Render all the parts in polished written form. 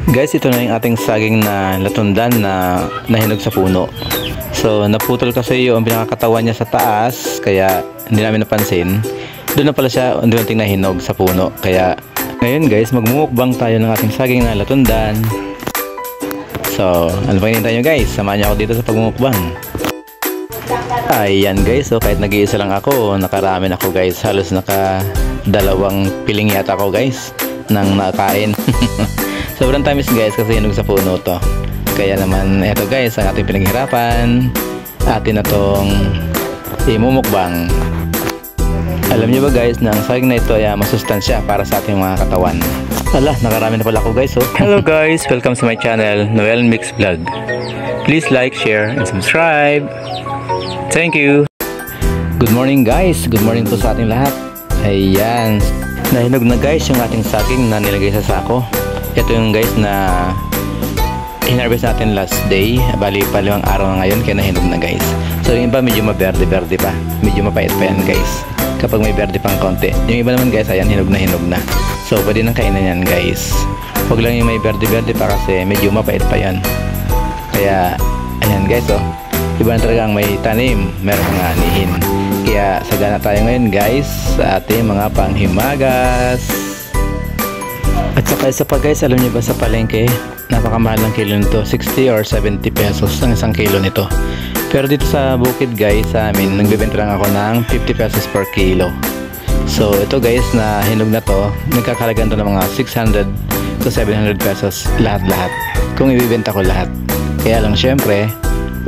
Guys, ito na yung ating saging na latundan na nahinog sa puno. So, naputol kasi yung pinakakatawan niya sa taas, kaya hindi namin napansin. Doon na pala siya unti-unting nahinog sa puno. Kaya, ngayon guys, magmumukbang tayo ng ating saging na latundan. So, ano pa hinihintay nyo guys? Samahan nyo ako dito sa pagmumukbang. Ayan guys, so kahit nag-iisa lang ako, nakaramin ako guys. Halos naka-2 piling yata ako guys nang nakain. Sobrang tamis guys kasi hinog sa puno to. Kaya naman eto guys ang ating pinaghirapan. Atin na tong imumukbang. Alam niyo ba guys na ang saging na ito ay masustansya para sa ating mga katawan. Ala, nakarami na pala ako guys oh. Hello guys, welcome to my channel, Noel Mix Vlog. Please like, share, and subscribe. Thank you. Good morning guys, good morning po sa ating lahat. Ayan, nahinog na guys yung ating saging na nilagay sa sako. Ito yung guys na hinarvest natin last day. Bali pa 5 araw na ngayon kaya nahinog na guys. So yung iba medyo maberde-berde pa. Medyo mapait pa yan guys kapag may berde pang konti. Yung iba naman guys ayan hinog na. So pwede nang kainin yan guys. Huwag lang yung may berde-berde pa kasi medyo mapait pa yan. Kaya ayan guys oh. Iba na talagang may tanim, meron mga anihin. Kaya sagana tayo ngayon guys sa ating mga panghimagas. At saka isa pa guys, alam niyo ba sa palengke, napakamahal ng kilo nito, 60 or 70 pesos ang isang kilo nito. Pero dito sa bukid guys, sa amin, nagbebenta lang ako ng 50 pesos per kilo. So ito guys na hinog na to, nagkakalagan to ng mga 600 to 700 pesos lahat-lahat. Kung ibibenta ko lahat. Kaya lang syempre,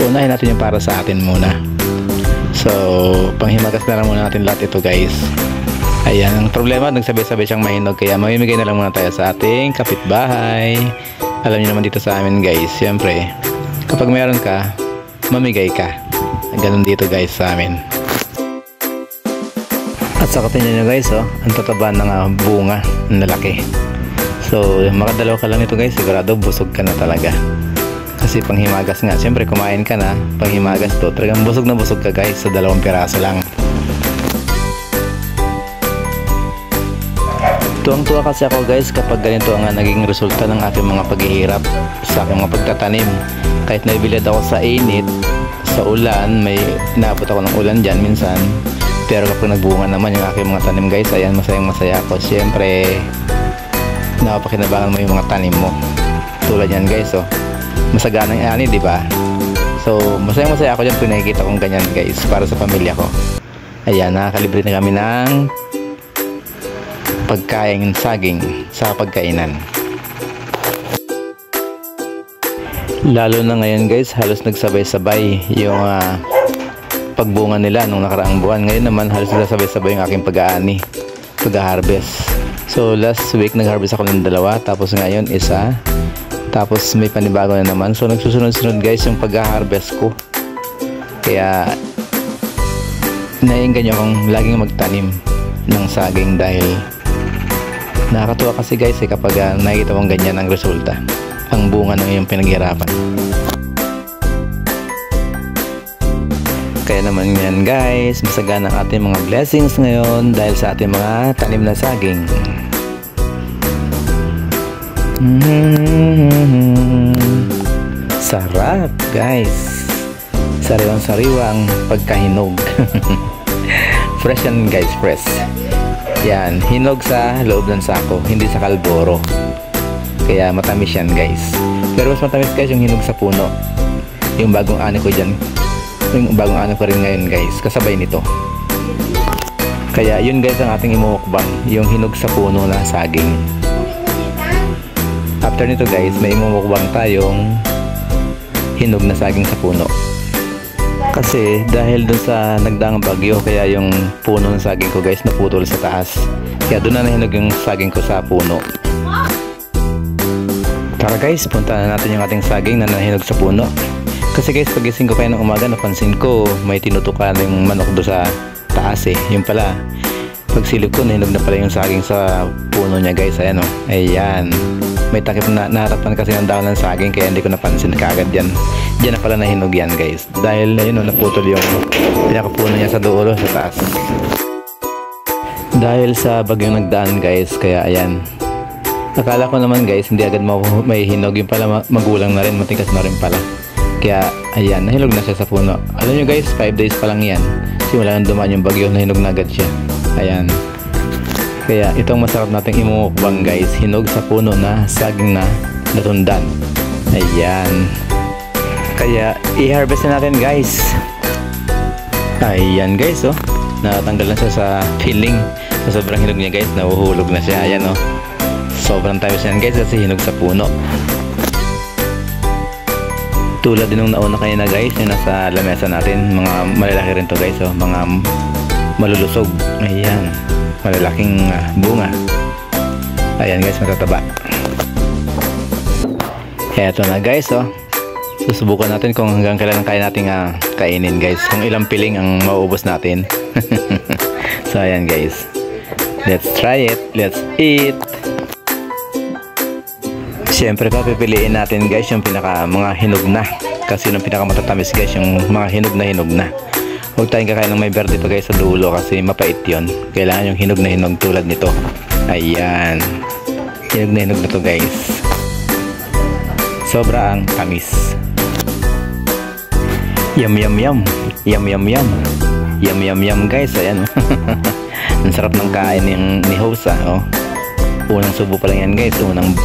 unahin natin yung para sa atin muna. So panghimagas na lang muna natin lahat ito guys. Ayan, ang problema, nagsabay-sabay siyang mahinog kaya mamimigay na lang muna tayo sa ating kapitbahay. Alam niyo naman dito sa amin guys, siyempre kapag mayroon ka, mamigay ka. Ganun dito guys sa amin. At saka tingnan nyo guys oh, ang tataba ng bunga, ang lalaki. So makadalaw ka lang nito guys, sigurado busog ka na talaga. Kasi panghimagas nga, siyempre kumain ka na, panghimagas to, talagang busog na busog ka guys sa 2 piraso lang. Tuwang-tuwa kasi ako guys kapag ganito ang naging resulta ng aking mga paghihirap sa aking mga pagtatanim. Kahit naibilad ako sa init, sa ulan, may inaabot ako ng ulan dyan minsan. Pero kapag nagbunga naman yung aking mga tanim guys, ayan, masayang masaya ako. Siyempre, napapakinabangan mo yung mga tanim mo. Tulad yan guys oh, masaganang ani diba? So masayang masaya ako dyan kung nakikita kong ganyan guys para sa pamilya ko. Ayan, nakakalibre na kami ng pagkain saging sa pagkainan. Lalo na ngayon guys, halos nagsabay-sabay yung pagbunga nila nung nakaraang buwan. Ngayon naman halos nagsabay-sabay yung aking pag-aani, pag-harvest. So last week nag-harvest ako ng 2, tapos ngayon 1, tapos may panibago na naman. So nagsusunod-sunod guys yung pag-harvest ko. Kaya naiinganyo akong laging magtanim ng saging dahil nakakatuwa kasi guys kapag nakikita mong ganyan ang resulta, ang bunga ng iyong pinaghirapan. Kaya naman yan guys, masagana ang ating mga blessings ngayon dahil sa ating mga tanim na saging. Sarap guys, sariwang-sariwang pagkahinog. Fresh yan guys, fresh. Yan, hinog sa loob ng sako, hindi sa kalboro. Kaya matamis yan guys. Pero mas matamis guys yung hinog sa puno. Yung bagong ani ko dyan, yung bagong ani ko rin ngayon guys, kasabay nito. Kaya yun guys ang ating imumukbang, yung hinog sa puno na saging. After nito guys, may imumukbang tayong hinog na saging sa puno. Kasi dahil dun sa nagdaang bagyo, kaya yung puno ng saging ko guys naputol sa taas. Kaya dun na nahinog yung saging ko sa puno. Tara guys, punta na natin yung ating saging na nahinog sa puno. Kasi guys, pagising ko kayo ng umaga, napansin ko may tinutukan yung manok doon sa taas eh. Yung pala, pagsilip ko, nahinog na pala yung saging sa puno niya guys. Ayan o, ayan. May takip na naharapan kasi ng daon ng saging kaya hindi ko napansin kaagad yan. Diyan na pala nahinog yan guys. Dahil ayun, naputol yung pinakapuno niya sa dulo sa taas. Dahil sa bagyong nagdaan guys, kaya ayan, Akala ko naman guys, hindi agad may hinog. Yung pala magulang na rin, matigas na rin pala. Kaya ayan, nahilog na siya sa puno. Alam nyo guys, 5 days pa lang yan. Simula nang dumaan yung bagyo, nahinog na agad siya. Ayan. Kaya itong masarap nating imumukbang guys, hinog sa puno na saging na natundan. Ayan. Kaya i-harvest na natin guys. Ayan guys, oh. Natanggal na siya sa peeling. So, sobrang hinog niya guys, nahuhulog na siya. Ayan, oh. Sobrang tamis yan guys kasi hinog sa puno. Tulad din nung nauna kanina guys, yung nasa lamesa natin, mga malalaki rin to guys, oh, mga malulusog. Ayan, malalaking bunga. Ayan guys, matataba. Eto na guys, oh. Susubukan natin kung hanggang kailan kaya natin kainin guys, kung ilang piling ang mauubos natin. So ayan guys, let's try it, let's eat. Siyempre papipiliin natin guys yung mga hinog na. Kasi yung pinakamatatamis guys, yung mga hinog na. Huwag tayong kakain ng may berde pa guys sa dulo kasi mapait yun. Kailangan yung hinog na hinog tulad nito. Ayan. Hinog na hinog na to guys. Sobra ang tamis. Yum yum yum. Yum yum yum. Yum yum yum guys. Ayan. Ang sarap ng kain ni Hosa. Oh. Unang subo pa lang yan guys. Unang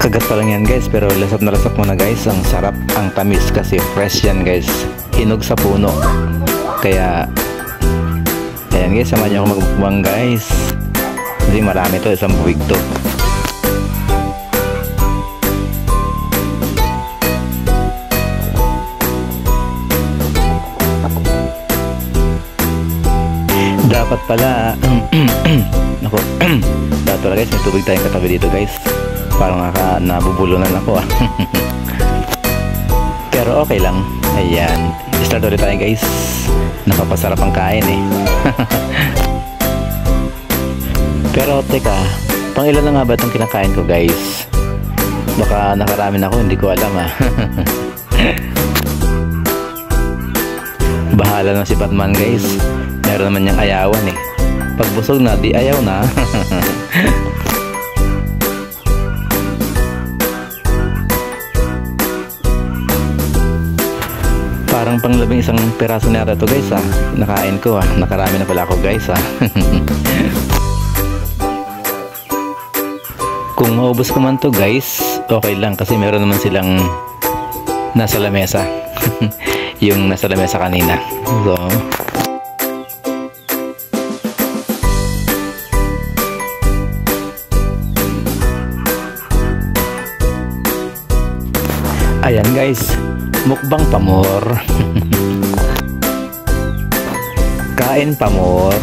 kagat pa lang yan guys, pero lasap na lasap mo na guys. Ang sarap, ang tamis kasi fresh yan guys, hinog sa puno. Kaya ayan guys, samahan nyo ako magmukbang guys kasi marami to, isang buwig to. Dapat pala ako dapat pala guys, may tubig tayong katabi dito guys. Parang nabubulunan ako. Pero okay lang. Ayan, start ulit tayo guys. Napapasarap ang kain eh. Pero teka, pang ilan na nga ba itong kinakain ko guys? Baka nakarami na ako, hindi ko alam Bahala na si Batman guys. Meron naman niyang ayawan eh. Pag busog na, di ayaw na. Parang pang 11 peraso na ito guys nakain ko nakarami na pala ako guys Kung maubos ko man to guys, okay lang kasi meron naman silang nasa lamesa. Yung nasa lamesa kanina. So ayan guys, mukbang pamor. Kain pamor.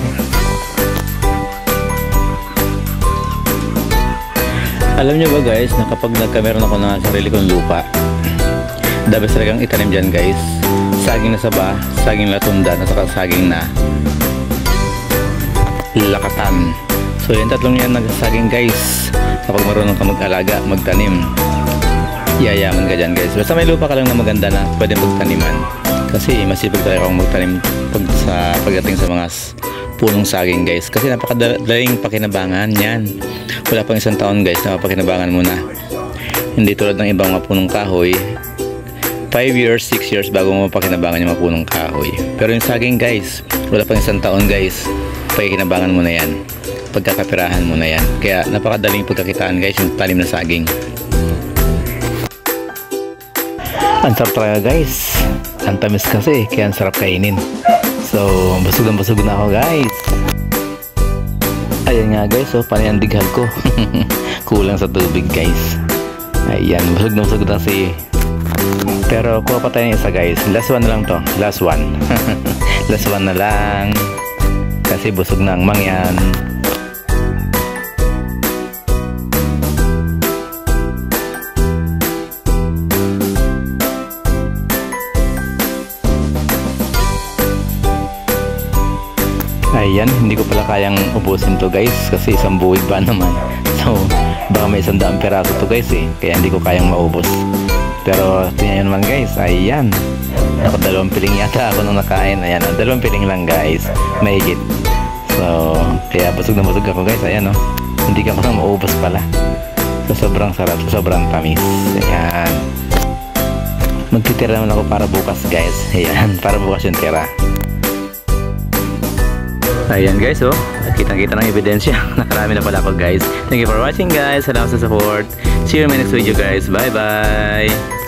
Alam nyo ba guys, na kapag nagkameron ako ng sarili kong lupa, the best talagang itanim dyan guys, saging na saba, saging latundan, at saka saging na lakatan. So yung tatlong yan nagsaging guys, kapag marunong ka mag-alaga, magtanim, yayaman ka dyan guys. Basta may lupa ka lang na maganda na pwede magtaniman. Kasi masipag tayo akong magtanim pagdating sa mga punong saging guys. Kasi napakadaling pakinabangan yan. Wala pang isang taon guys na mapakinabangan mo na. Hindi tulad ng ibang mga punong kahoy, 5 years, 6 years bago mo mapakinabangan yung mga punong kahoy. Pero yung saging guys, wala pang isang taon guys, pakikinabangan mo na yan. Pagkakapirahan mo na yan. Kaya napakadaling pagkakitaan guys yung tanim na saging. Ang sarap talaga guys. Ang tamis kasi, kaya ang sarap kainin. So, busog na ako guys. Ayan nga guys, so panay ang dighal ko. Kulang sa tubig guys. Ayan, busog na si. Pero kuha pa tayo ng isa guys. Last one na lang to. Last one. Last one na lang. Kasi busog na ang mangyan. Ayan, hindi ko pala kayang ubusin to guys kasi isang buwig ba naman. So, baka may 100 peraso to guys eh. Kaya hindi ko kayang maubos. Pero tingnan nyo naman guys, ayan. Ako 2 piling yata ako nung nakain. Ayan, 2 piling lang guys. Mahigit. So, kaya busog na busog ako guys. Ayan o. Hindi ka parang maubos pala. So sobrang sarap, sobrang tamis. Ayan. Magtitira naman ako para bukas guys. Ayan, para bukas yung tira. Ayan guys, oh. Kitang-kita ng ebidensya. Nakarami na pala ako guys. Thank you for watching guys. Salamat sa support. See you in my next video guys. Bye bye.